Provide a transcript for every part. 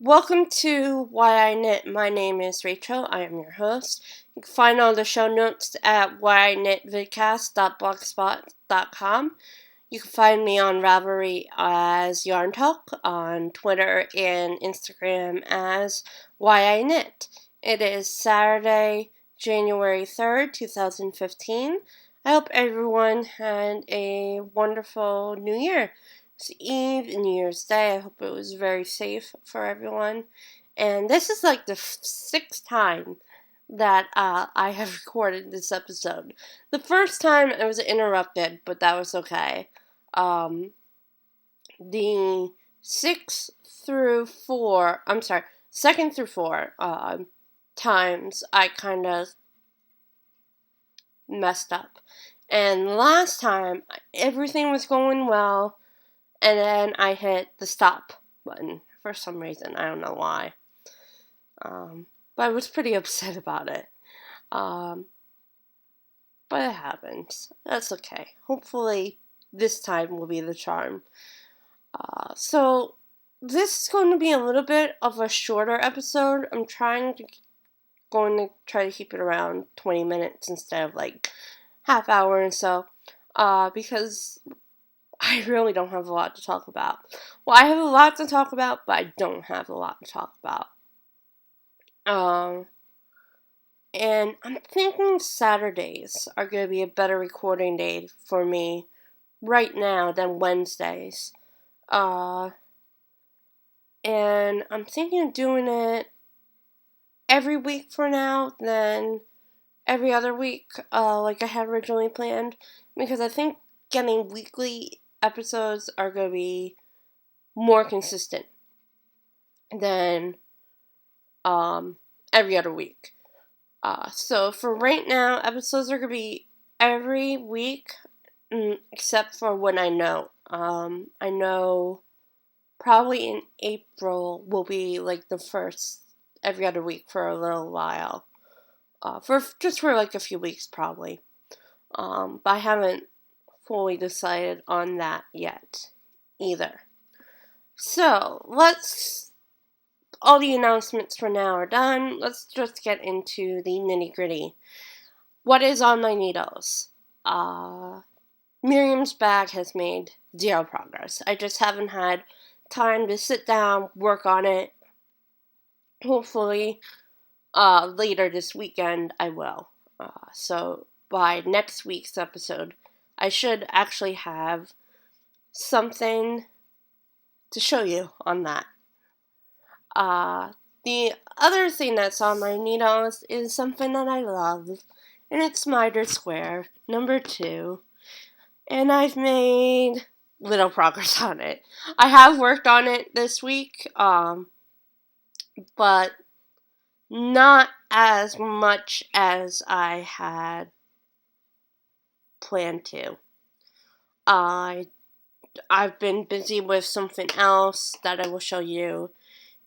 Welcome to Why I Knit. My name is Rachel. I am your host. You can find all the show notes at whyiknitvidcast.blogspot.com. You can find me on Ravelry as Yarn Talk, on Twitter and Instagram as Why I Knit. It is Saturday, January 3rd, 2015. I hope everyone had a wonderful New Year. It's Eve and New Year's Day. I hope it was very safe for everyone. And this is like the sixth time that I have recorded this episode. The first time I was interrupted, but that was okay. The second through four times I kind of messed up. And last time, everything was going well. And then I hit the stop button for some reason. I don't know why. But I was pretty upset about it. But it happens. That's okay. Hopefully this time will be the charm. So this is going to be a little bit of a shorter episode. I'm going to try to keep it around 20 minutes instead of like half hour and so. Because I really don't have a lot to talk about. Well, I have a lot to talk about, but I don't have a lot to talk about. And I'm thinking Saturdays are going to be a better recording day for me right now than Wednesdays. And I'm thinking of doing it every week for now, then every other week, like I had originally planned, because I think getting weekly episodes are going to be more consistent than every other week. So for right now, episodes are going to be every week, except for when I know. I know probably in April will be like the first every other week for a little while. For like a few weeks probably. But I haven't fully decided on that yet either. So all the announcements for now are done. Let's just get into the nitty-gritty. What is on my needles? Miriam's bag has made zero progress. I just haven't had time to sit down, work on it. Hopefully, later this weekend I will. So by next week's episode, I should actually have something to show you on that. The other thing that's on my needles is something that I love, and it's Mitered Square, number 2, and I've made little progress on it. I have worked on it this week, but not as much as I had planned to. I've been busy with something else that I will show you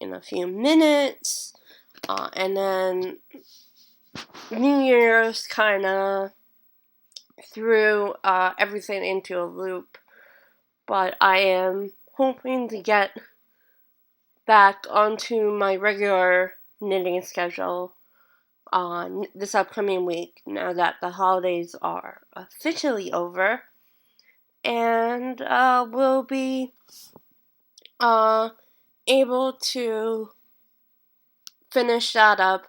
in a few minutes, and then New Year's kind of threw everything into a loop, but I am hoping to get back onto my regular knitting schedule on this upcoming week now that the holidays are officially over, and we'll be able to finish that up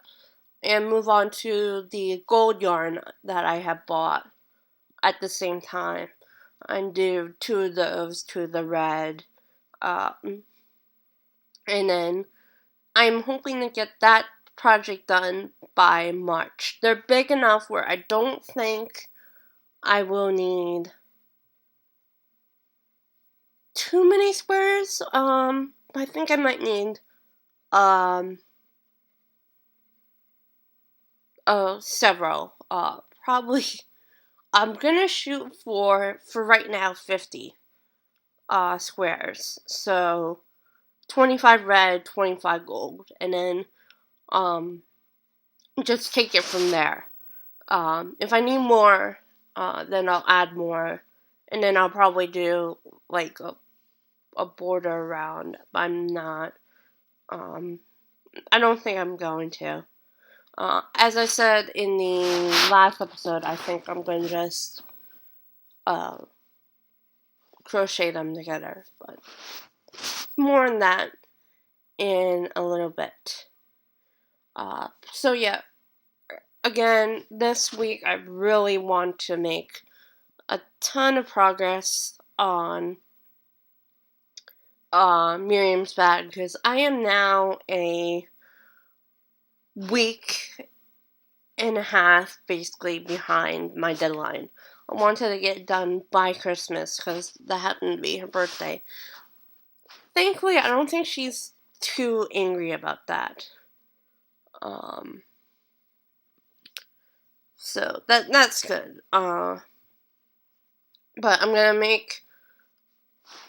and move on to the gold yarn that I have bought at the same time and do 2 of those to the red. And then I'm hoping to get that project done by March. They're big enough where I don't think I will need too many squares. I think I might need several. Probably I'm gonna shoot for right now 50 squares. So 25 red, 25 gold, and then just take it from there. If I need more, then I'll add more, and then I'll probably do like a border around. I'm not I don't think I'm going to. As I said in the last episode, I think I'm going to just crochet them together. But more on that in a little bit. So yeah, again, this week I really want to make a ton of progress on Miriam's bag, because I am now a week and a half basically behind my deadline. I wanted to get done by Christmas because that happened to be her birthday. Thankfully, I don't think she's too angry about that. So that's good. But I'm gonna make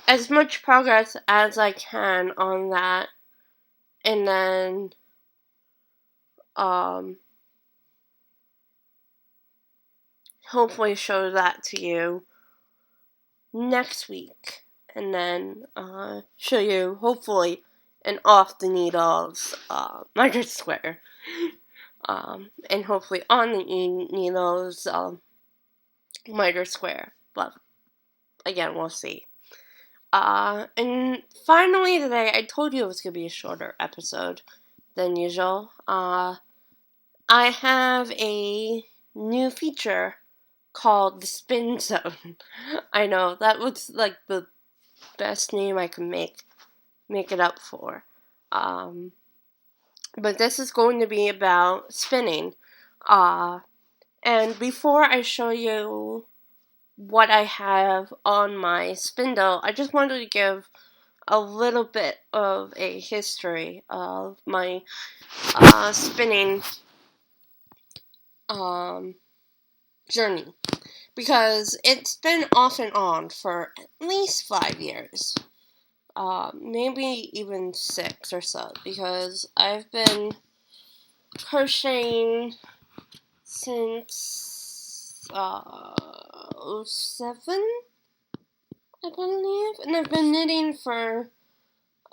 as much progress as I can on that, and then hopefully show that to you next week, and then show you hopefully an off the needles mitered square, and hopefully on the needles mitered square. But again, we'll see. And finally today, I told you it was gonna be a shorter episode than usual. I have a new feature called the Spin Zone. I know, that was like the best name I could make it up for. But this is going to be about spinning. And before I show you what I have on my spindle, I just wanted to give a little bit of a history of my spinning journey, because it's been off and on for at least 5 years, maybe even 6 or so, because I've been crocheting since 07, I believe, and I've been knitting for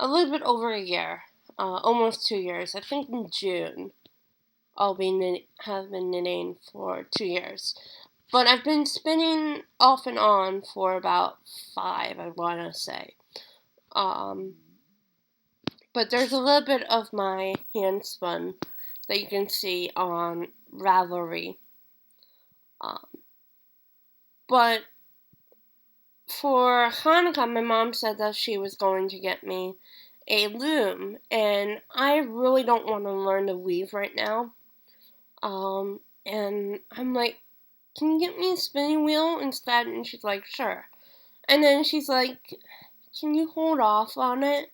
a little bit over a year, almost 2 years. I think in June have been knitting for 2 years. But I've been spinning off and on for about 5, I want to say. But there's a little bit of my hand spun that you can see on Ravelry. But for Hanukkah, my mom said that she was going to get me a loom, and I really don't want to learn to weave right now. And I'm like, can you get me a spinning wheel instead? And she's like, sure. And then she's like, can you hold off on it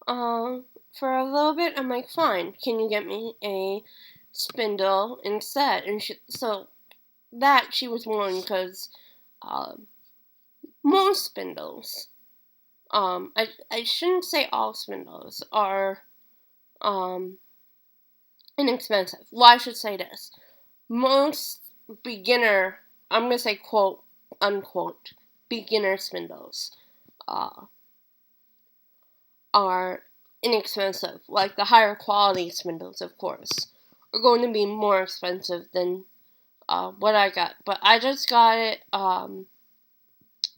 for a little bit? I'm like, fine. Can you get me a spindle instead? And so that she was willing, because most spindles, I shouldn't say all spindles, are inexpensive. Well, I should say this. Most beginner, I'm going to say quote, unquote, beginner spindles are inexpensive. Like the higher quality spindles, of course, are going to be more expensive than what I got. But I just got it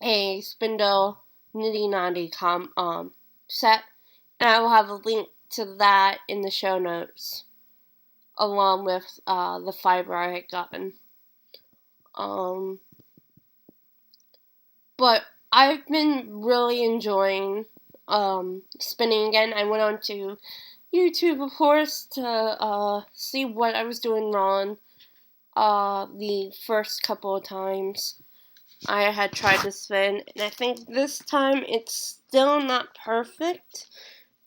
a spindle nitty naughty set, and I will have a link to that in the show notes, along with the fiber I had gotten. But I've been really enjoying spinning again. I went on to YouTube, of course, to see what I was doing wrong the first couple of times I had tried to spin, and I think this time it's still not perfect,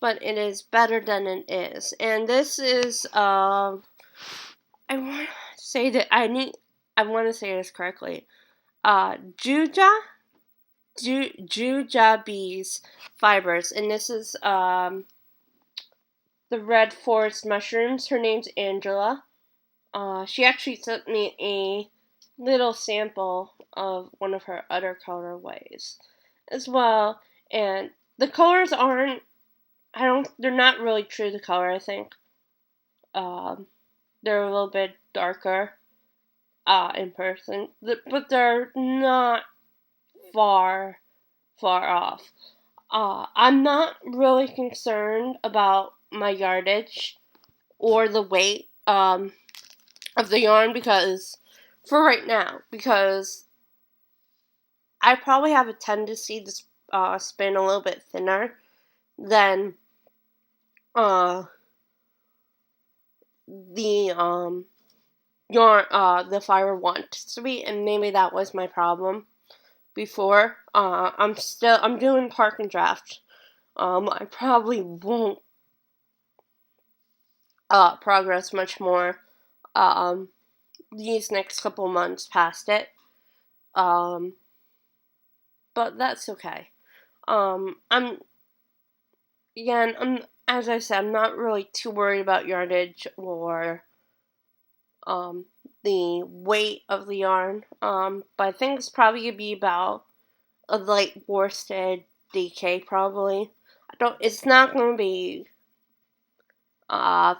but it is better than it is. And this is I want to say that I want to say this correctly. Juja Bees fibers, and this is the red forest mushrooms. Her name's Angela. She actually sent me a little sample of one of her other colorways as well, and the colors aren't they're not really true to color, I think. Um, they're a little bit darker in person, but they're not far off. I'm not really concerned about my yardage or the weight of the yarn for right now, because I probably have a tendency to spin a little bit thinner than uh, the yarn the fiber wants to be, and maybe that was my problem before. I'm doing park and draft. I probably won't progress much more these next couple months past it. But that's okay. I'm as I said, I'm not really too worried about yardage or um the weight of the yarn. But I think it's probably gonna be about a light worsted DK probably. It's not gonna be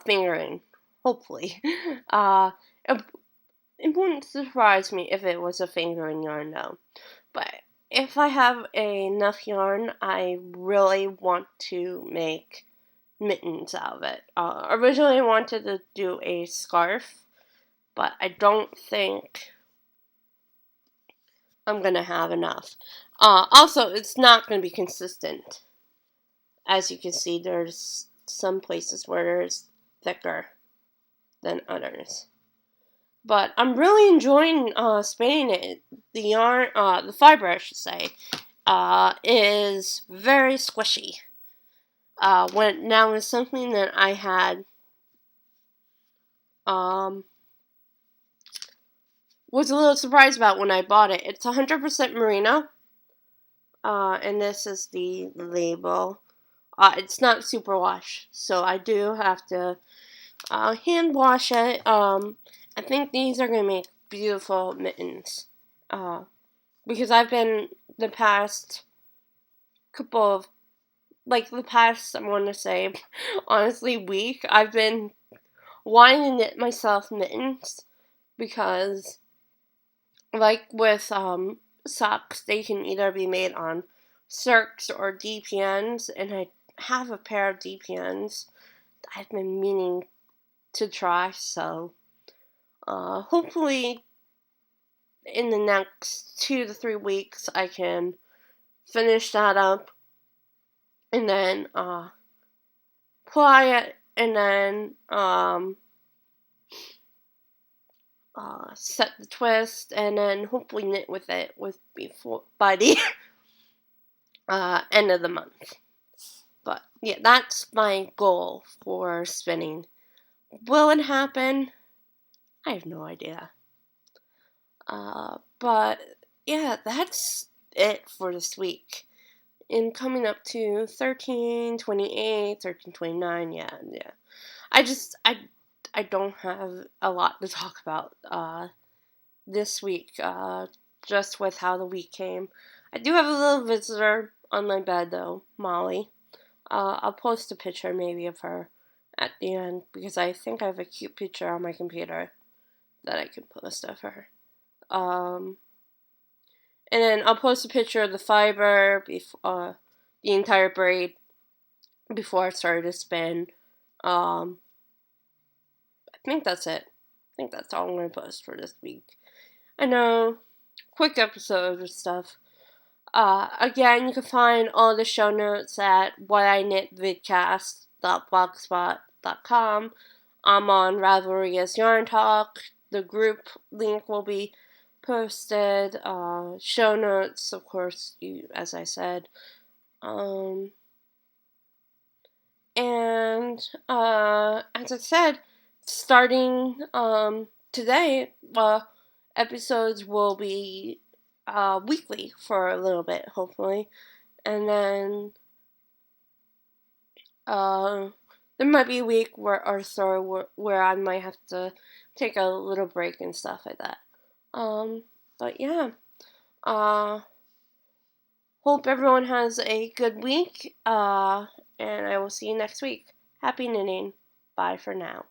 fingering, hopefully. It, it wouldn't surprise me if it was a fingering yarn though. But if I have enough yarn, I really want to make mittens out of it. Originally I wanted to do a scarf, but I don't think I'm gonna have enough. Also, it's not gonna be consistent. As you can see, there's some places where it's thicker than others. But I'm really enjoying spinning it. The yarn, the fiber, I should say, is very squishy. When now is something that I had was a little surprised about when I bought it. It's 100% merino, and this is the label. It's not superwash, so I do have to hand wash it. I think these are gonna make beautiful mittens. Because I've been the past couple of the past I want to say honestly week I've been wanting to knit myself mittens because like with socks, they can either be made on circs or DPNs, and I have a pair of DPNs that I've been meaning to try, so hopefully in the next 2 to 3 weeks I can finish that up and then apply it and then set the twist and then hopefully knit with it by the end of the month. But yeah, that's my goal for spinning. Will it happen? I have no idea. But yeah, that's it for this week. And coming up to 13/28, 13/29, yeah. I don't have a lot to talk about this week, just with how the week came. I do have a little visitor on my bed though, Molly. I'll post a picture maybe of her at the end because I think I have a cute picture on my computer that I can post of her. And then I'll post a picture of the fiber, the entire braid before I started to spin. I think that's it. I think that's all I'm going to post for this week. I know, quick episode of stuff. Again, you can find all the show notes at whatiknitvidcast.blogspot.com. I'm on Ravelry as Yarn Talk. The group link will be posted. Show notes, of course, as I said. And as I said, starting today, episodes will be weekly for a little bit, hopefully. And then there might be a week where I might have to take a little break and stuff like that. But yeah. Hope everyone has a good week. and I will see you next week. Happy knitting. Bye for now.